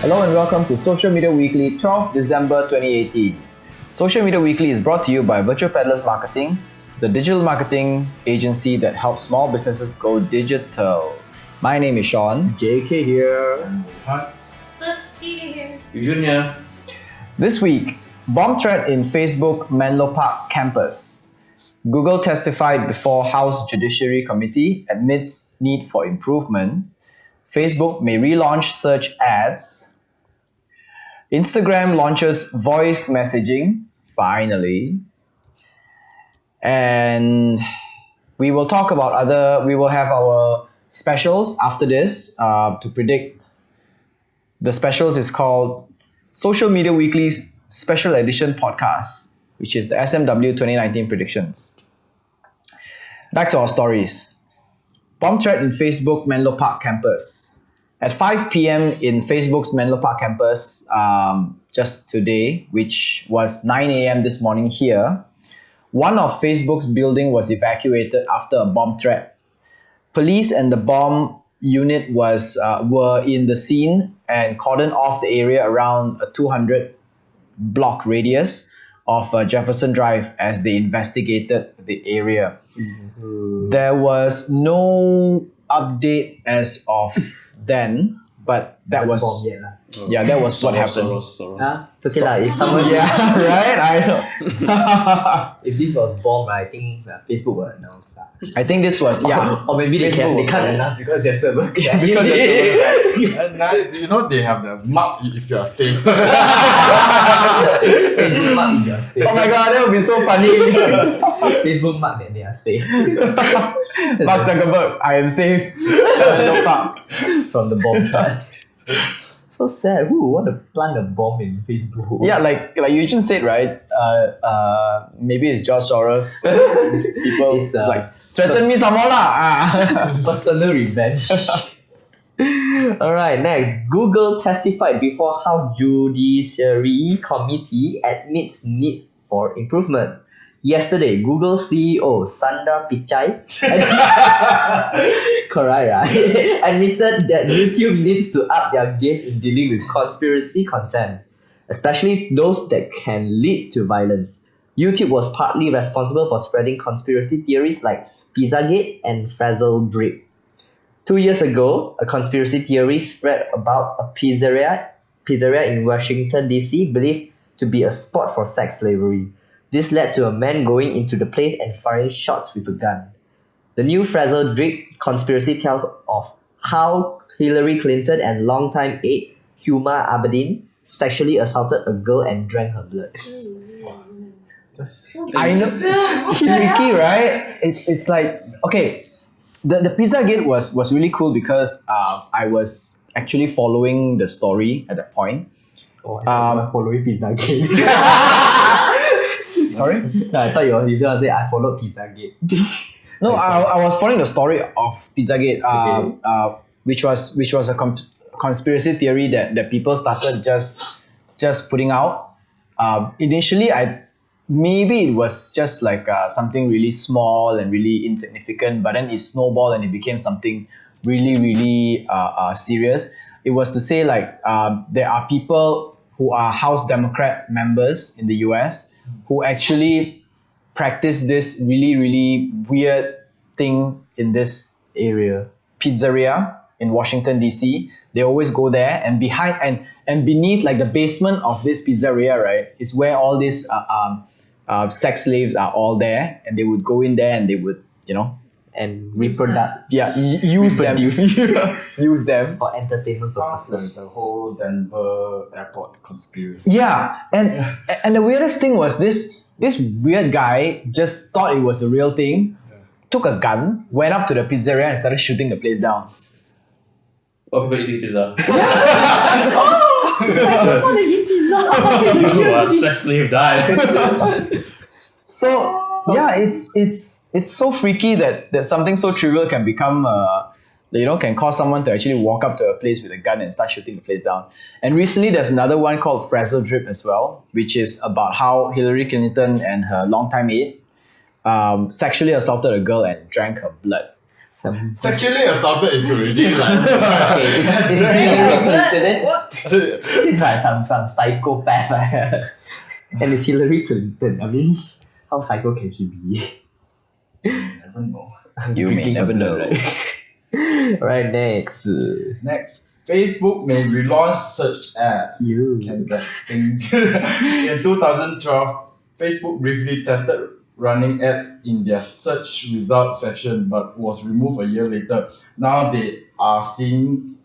Hello and welcome to Social Media Weekly, 12th December 2018. Social Media Weekly is brought to you by Virtual Peddlers Marketing, the digital marketing agency that helps small businesses go digital. My name is Sean. JK here. Stevie here. Yujun here. This week, bomb threat in Facebook Menlo Park campus. Google testified before House Judiciary Committee admits need for improvement. Facebook may relaunch search ads. Instagram launches voice messaging, finally. And we will have our specials after this to predict. The specials is called Social Media Weekly's Special Edition Podcast, which is the SMW 2019 predictions. Back to our stories. Bomb threat in Facebook Menlo Park campus. At 5 p.m. in Facebook's Menlo Park campus just today, which was 9 a.m. this morning here, one of Facebook's building was evacuated after a bomb threat. Police and the bomb unit were in the scene and cordoned off the area around a 200 block radius of Jefferson Drive as they investigated the area. There was no update as of then, but that was what happened. Soros. It's okay lah. If someone, Yeah, right? I know. if this was bomb, right, I think Facebook will announce that. I think this was, yeah. Or maybe they Facebook can't will- announce because their server crashed. Because their server And now, you know they have the mark if you are safe. Facebook mark if you are safe. Oh my god, that would be so funny. Facebook mark that they are safe Mark Zuckerberg, I am safe. No fuck. from the bomb threat. So sad. Who would want to plant a bomb in Facebook? Yeah, like you just said, right? Maybe it's George Soros. People It's, it's like threaten me some more lah. Personal revenge. Alright, next. Google testified before House Judiciary Committee admits need for improvement. Yesterday, Google CEO Sundar Pichai correct, right? admitted that YouTube needs to up their game in dealing with conspiracy content, especially those that can lead to violence. YouTube was partly responsible for spreading conspiracy theories like Pizzagate and Frazzle Drip. 2 years ago, a conspiracy theory spread about a pizzeria in Washington, D.C. believed to be a spot for sex slavery. This led to a man going into the place and firing shots with a gun. The new Frazzle Drip conspiracy tells of how Hillary Clinton and longtime aide Huma Abedin sexually assaulted a girl and drank her blood. I know. Ricky, right? It's like, okay, the Pizzagate was really cool because I was actually following the story at that point. Oh, I thought you were following Pizzagate. Sorry? No, I thought you were going to say I followed Pizzagate. No, I was following the story of Pizzagate, which was a conspiracy theory that people started just putting out. Initially, maybe it was just like something really small and really insignificant, but then it snowballed and it became something really, really serious. It was to say like there are people who are House Democrat members in the US who actually practice this really, really weird thing in this area, pizzeria in Washington, D.C. They always go there, and behind and beneath like the basement of this pizzeria, right, is where all these sex slaves are all there, and they would go in there and they would, And reproduct use them use them. for entertainment Sounds like purposes. the whole Denver airport conspiracy. Yeah, and the weirdest thing was this weird guy just thought it was a real thing, took a gun, went up to the pizzeria and started shooting the place down. Oh, people eating pizza. I just want to eat pizza. Wow, sex slave died. So yeah, it's so freaky that something so trivial can become can cause someone to actually walk up to a place with a gun and start shooting the place down. And recently there's another one called Frazzle Drip as well, which is about how Hillary Clinton and her longtime aide sexually assaulted a girl and drank her blood. Sexually assaulted is already like. It's like some psychopath. And it's Hillary Clinton. I mean, how psycho can she be? Never know. You may Freaking never know. right? Alright, next. Next, Facebook may relaunch search ads. You. Can that thing? In 2012, Facebook briefly tested running ads in their search result section, but was removed a year later. Now they are testing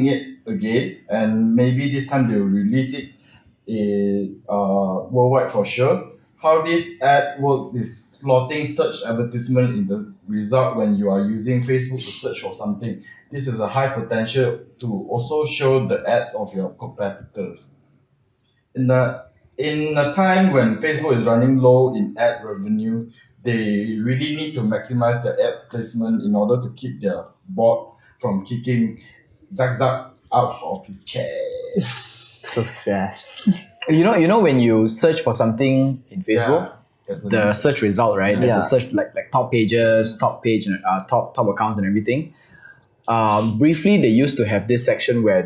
it again, and maybe this time they will release it worldwide for sure. How this ad works is slotting search advertisement in the result when you are using Facebook to search for something. This is a high potential to also show the ads of your competitors. In a time when Facebook is running low in ad revenue, they really need to maximize the ad placement in order to keep their bot from kicking Zack out of his chair. So stressed. You know when you search for something in Facebook, There's a the list. search result, right? There's Yeah. a search like top pages, top page, and top accounts and everything. Briefly, they used to have this section where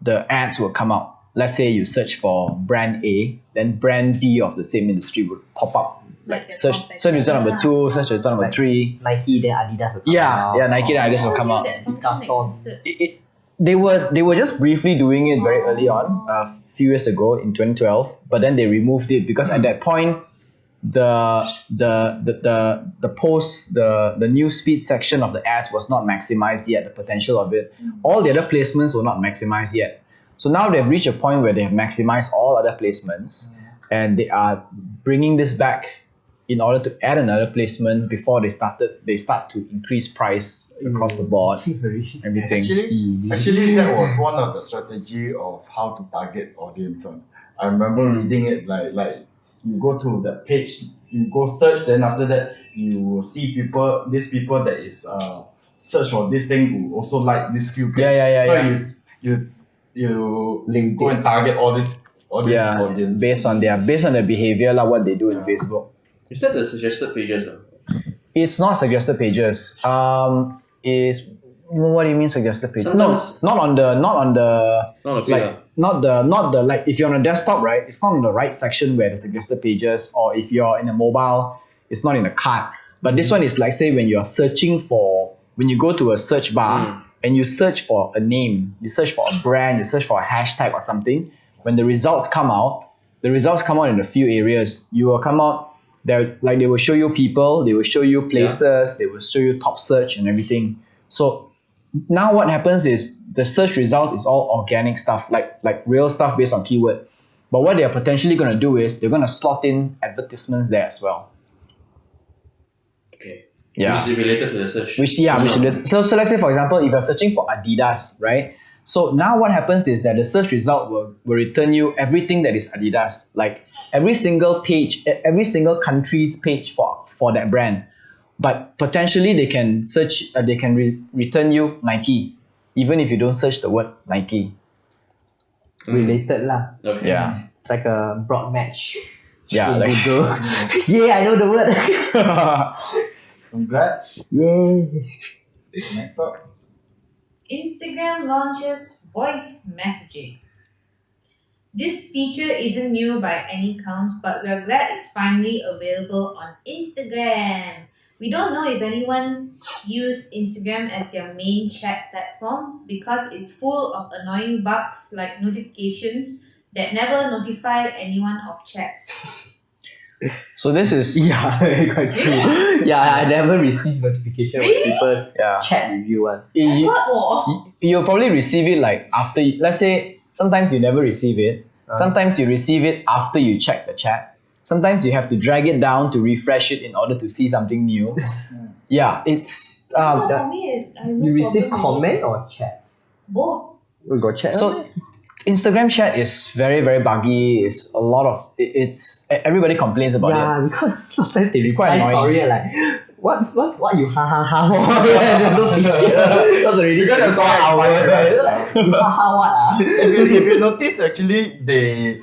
the ads would come out. Let's say you search for brand A, then brand B of the same industry would pop up. Like the Search competitor. result number 2, search result number 3. Nike, then Adidas will come Yeah, out. yeah, Nike and Adidas will come out. That function Decathlon. existed. They were just briefly doing it very early on, a few years ago in 2012, but then they removed it because at that point the post the newsfeed section of the ads was not maximized yet, the potential of it. All the other placements were not maximized yet. So now they've reached a point where they have maximized all other placements, and they are bringing this back in order to add another placement before they start to increase price across the board, everything. Actually, that was one of the strategy of how to target audience. I remember reading it like you go to the page, you go search, then after that you will see these people that is search for this thing who also like this few page. Yeah. You go and target all this audience. based on their behavior, like what they do in Facebook. Is that the suggested pages? It's not suggested pages. Is what do you mean suggested pages? Sometimes- No, not on the Not a feed, like not the like if you're on a desktop, right? It's not on the right section where the suggested pages, or if you're in a mobile, it's not in the card. But this one is like, say, when you're searching for, when you go to a search bar and you search for a name, you search for a brand, you search for a hashtag or something. When the results come out in a few areas. You will come out there, like they will show you people, they will show you places, they will show you top search and everything. So now what happens is the search result is all organic stuff, like real stuff based on keyword. But what they are potentially going to do is they're going to slot in advertisements there as well. Okay. Yeah. Which is related to the search. So let's say, for example, if you're searching for Adidas, right? So now what happens is that the search result will return you everything that is Adidas, like every single page, every single country's page for that brand. But potentially they can return you Nike, even if you don't search the word Nike. Related lah. Okay. Yeah. It's like a broad match. Yeah, in like Google. Yeah, I know the word. Congrats. Yay. Next up. Instagram launches voice messaging. This feature isn't new by any count, but we're glad it's finally available on Instagram. We don't know if anyone used Instagram as their main chat platform because it's full of annoying bugs like notifications that never notify anyone of chats. So this is Yeah, quite true. Yeah, I never received notification when Really? people yeah. chat with you. You- What? Oh. You'll probably receive it like after, let's say, sometimes you never receive it. Sometimes you receive it after you check the chat. Sometimes you have to drag it down to refresh it in order to see something new. Yeah, it's No, for me, I have no You receive problem with comment or chats? both. We got chat. so Instagram chat is very, very buggy. It's a lot of it's everybody complains about it. yeah, because sometimes they It's quite reply annoying. story like what you ha ha ha there's no picture. That's already Because there's no 4 hours, excitement, right? right? You ha ha what If you notice, actually, they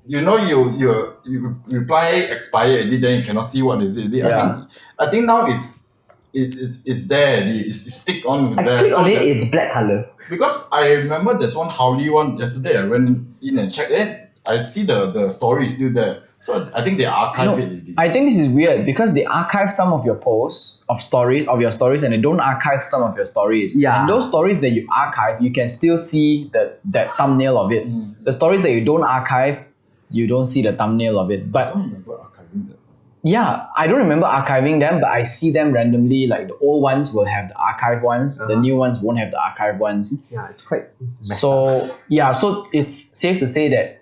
you reply expire already, then you cannot see what is it. Yeah. I think now it's there. It's stick on with I there. click on it, that- it's black color. because I remember there's one Howley one yesterday. I went in and checked it. I see the story is still there. So I think they archive No, it already. I think this is weird because they archive some of your posts of your stories, and they don't archive some of your stories. Yeah. And those stories that you archive, you can still see that thumbnail of it. The stories that you don't archive, you don't see the thumbnail of it. I But don't remember archiving that. yeah, I don't remember archiving them, but I see them randomly. Like the old ones will have the archive ones, the new ones won't have the archive ones. Yeah, it's quite messed up. So yeah, so it's safe to say that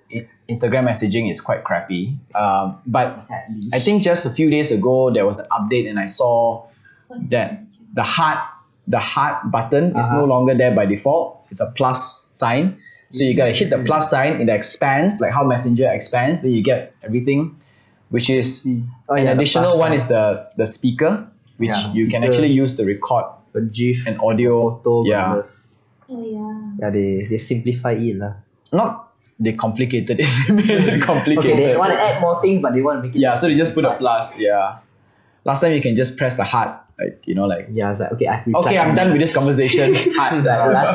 Instagram messaging is quite crappy. But At least. I think just a few days ago there was an update, and I saw What's that this? the heart button is no longer there by default. It's a plus sign. So you gotta hit the plus sign, it expands like how Messenger expands. Then you get everything, which is Oh, an yeah, the additional plus one sign. is the speaker, which Yeah, you can speaker. actually use to record a GIF an audio. photo. Yeah. whatever. Oh yeah. Yeah, they simplify it lah. Not they complicated it. They made it complicated. Okay, they want to add more things, but they want to make it. Yeah, so they just put a plus. Yeah. Last time you can just press the heart, like Yeah, it's like okay, okay, I'm done with this conversation. Heart.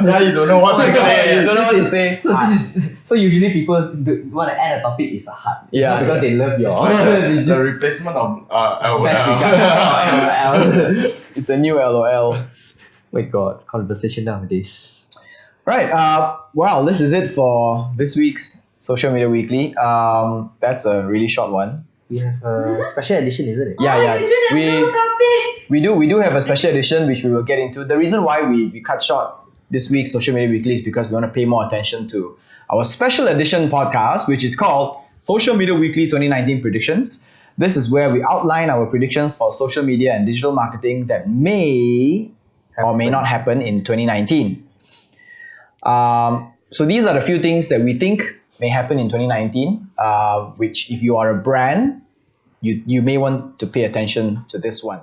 Now you don't know what to say. You don't know what to say. So this is so usually people want to add a topic is a heart. It's Yeah. not because they love your. It's like the replacement of Best LOL. regards. It's the new LOL. My God, conversation nowadays. Right. Well, this is it for this week's Social Media Weekly. That's a really short one. We have a special edition, isn't it? Yeah, yeah. You didn't know topic. We do have a special edition which we will get into. The reason why we cut short this week's Social Media Weekly is because we want to pay more attention to our special edition podcast, which is called Social Media Weekly 2019 Predictions. This is where we outline our predictions for social media and digital marketing that may or may not happen in 2019. So these are the few things that we think may happen in 2019, which if you are a brand, you may want to pay attention to this one.